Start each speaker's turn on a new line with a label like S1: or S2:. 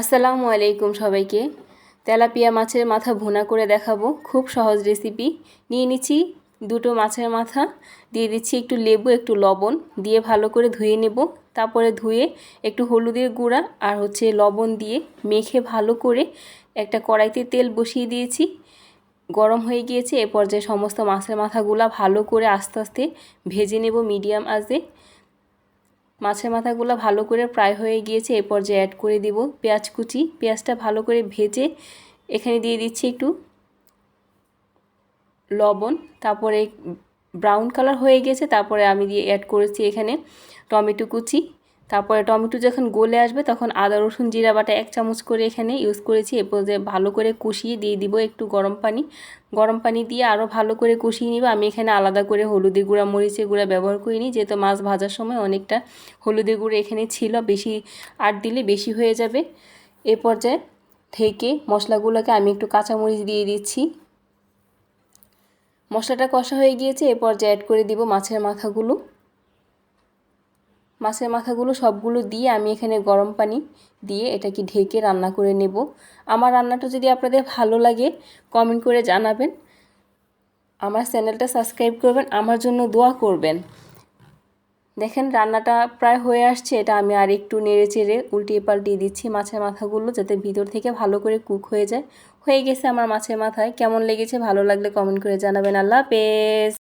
S1: আসসালামু আলাইকুম সবাইকে। তেলাপিয়া মাছের মাথা ভুনা করে দেখাবো, খুব সহজ রেসিপি। নিয়ে নিচ্ছি দুটো মাছের মাথা, দিয়ে দিচ্ছি একটু লেবু, একটু লবণ দিয়ে ভালো করে ধুয়ে নেব। তারপরে ধুয়ে একটু হলুদের গুঁড়া আর লবণ দিয়ে মেখে ভালো করে একটা কড়াইতে তেল বসিয়ে দিয়েছি। গরম হয়ে গিয়েছে। এ পর্যায়ে সমস্ত মাছের মাথাগুলা ভালো করে আস্তে আস্তে ভেজে নেব মিডিয়াম আঁচে। মাছের মাথাগুলো ভালো করে ফ্রাই হয়ে গিয়েছে। এ পর্যায়ে অ্যাড করে দিব পেঁয়াজ কুচি। পেঁয়াজটা ভালো করে ভেজে এখানে দিয়ে দিচ্ছি একটু লবণ। তারপরে ব্রাউন কালার হয়ে গেছে, তারপরে আমি অ্যাড করেছি এখানে টমেটো কুচি। তারপরে টমেটো যখন গলে আসবে তখন আদা রসুন জিরা বাটা 1 চামচ করে এখানে ইউজ করেছি। এ পর্যায়ে ভালো করে কষিয়ে দিয়ে দিব একটু গরম পানি দিয়ে আরও ভালো করে কষিয়ে নিব। আমি এখানে আলাদা করে হলুদের গুঁড়া মরিচের গুঁড়া ব্যবহার করিনি, যেহেতু মাছ ভাজার সময় অনেকটা হলুদের গুঁড়ো এখানে ছিল, বেশি আর দিলে বেশি হয়ে যাবে। এ পর্যায়ে থেকে মশলাগুলোকে আমি একটু কাঁচামরিচ দিয়ে দিচ্ছি। মশলাটা কষা হয়ে গিয়েছে। এ পর্যায়ে অ্যাড করে দিব মাছের মাথাগুলো সবগুলো দিয়ে আমি এখানে গরম পানি দিয়ে এটাকে ঢেকে রান্না করে নেব। আমার রান্নাটা যদি আপনাদের ভালো লাগে কমেন্ট করে জানাবেন, আমার চ্যানেলটা সাবস্ক্রাইব করবেন, আমার জন্য দোয়া করবেন। দেখেন রান্নাটা প্রায় হয়ে আসছে। এটা আমি আর একটু নেড়ে চেড়ে উল্টিয়ে পাল্টিয়ে দিচ্ছি মাছের মাথাগুলো, যাতে ভিতর থেকে ভালো করে কুক হয়ে যায়। হয়ে গেছে আমার মাছের মাথায়। কেমন লেগেছে ভালো লাগলে কমেন্ট করে জানাবেন। আল্লাহ হাফেজ।